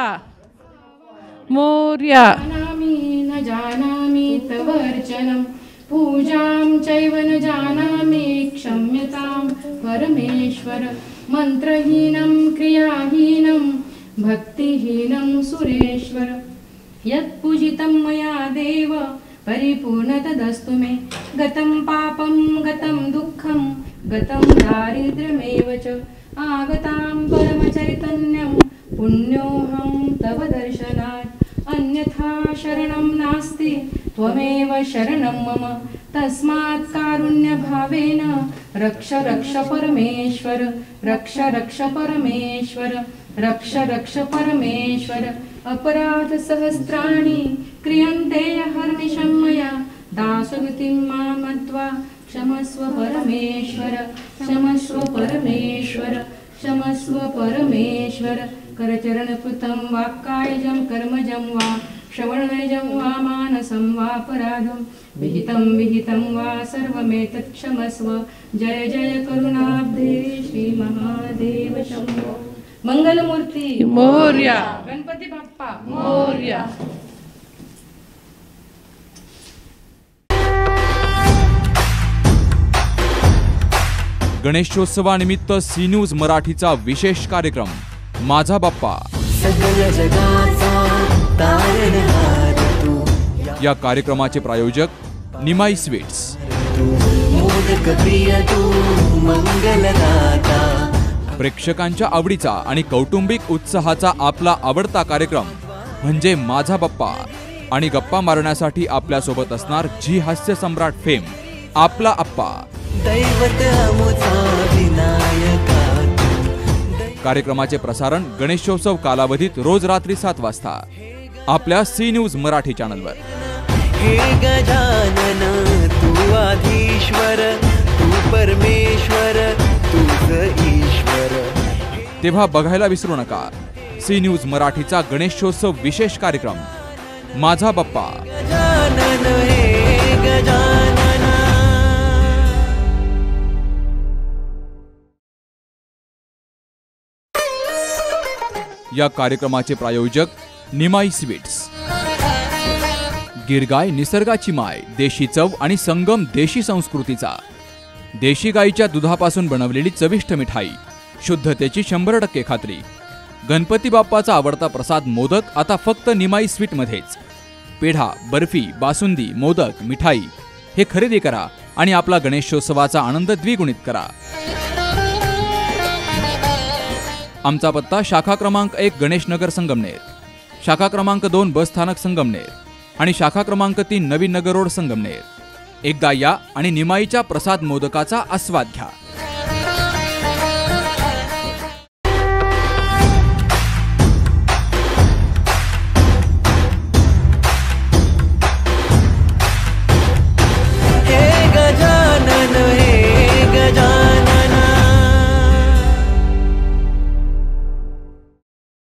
न जानामि तवर्चनं पूजां चैव न जानामि क्षम्यतां परमेश्वर. मन्त्रहीनं क्रियाहीनं भक्तिहीनं सुरेश्वर. यत्पूजितं मया देव परिपूर्ण तदस्तु मे. गतं पापं गतं दुःखं गतं दारिद्र्यमेव च. आगतां परमचैतन्यं पुण्योऽहं तव दर्शनात्. अन्यथा शरणं नास्ति त्वमेव शरणं मम. तस्मात् कारुण्यभावेन रक्ष परमेश्वर. रक्ष परमेश्वर. रक्ष परमेश्वर. अपराध सहस्राणि क्रियन्ते हर्निशं मया. दासगतिं मां मत्वा क्षमस्व परमेश्वर. क्षमस्व परमेश्वर. क्षमस्व परमेश्वर. करचरणकृतं वाक्कायजं कर्मजं वा श्रवणनैजं वा मानसं वापराधं विहितं वा सर्वमेतत् क्षमस्व. जय जय करुणाब्धे श्री महादेव शंभो. मंगलमूर्ती मोरया. गणपती बाप्पा मोरया. गणेशोत्सवानिमित्त सी न्यूज मराठीचा विशेष कार्यक्रम माझा बाप्पा. सकल जगाचा तारणहार तू. या कार्यक्रमाचे प्रायोजक निमाई स्वीट्स. मोदक प्रिय तू मंगलदाता. प्रेक्षकांच्या आवडीचा आणि कौटुंबिक उत्साहाचा आपला आवडता कार्यक्रम म्हणजे माझा बाप्पा. आणि गप्पा मारण्यासाठी आपल्यासोबत असणार जी हास्य सम्राट फेम आपला आप्पा. दैवत अमुचा विनायका. कार्यक्रमाचे प्रसारण गणेशोत्सव कालावधीत रोज रात्री 7 वाजता आपल्या सी न्यूज मराठी चॅनलवर. हे गजानन तू आधीश्वर तू परमेश्वर तूच ईश्वर. तेव्हा बघायला विसरू नका सी न्यूज मराठीचा गणेशोत्सव विशेष कार्यक्रम माझा बाप्पा. गजानन हे गजानन. या कार्यक्रमाचे प्रायोजक निमाई स्वीट्स. गिरगाय निसर्गाची माय, देशी चव आणि संगम देशी संस्कृतीचा. देशी गाईच्या दुधापासून बनवलेली चविष्ट मिठाई, शुद्धतेची 100% खात्री. गणपती बाप्पाचा आवडता प्रसाद मोदक आता फक्त निमाई स्वीटमध्येच. पेढा, बर्फी, बासुंदी, मोदक, मिठाई हे खरेदी करा आणि आपला गणेशोत्सवाचा आनंद द्विगुणित करा. आमचा पत्ता शाखा क्रमांक 1 गणेशनगर संगमनेर, शाखा क्रमांक 2 बस स्थानक संगमनेर आणि शाखा क्रमांक 3 नवीन नगर रोड संगमनेर. एकदा या आणि निमाईच्या प्रसाद मोदकाचा आस्वाद घ्या.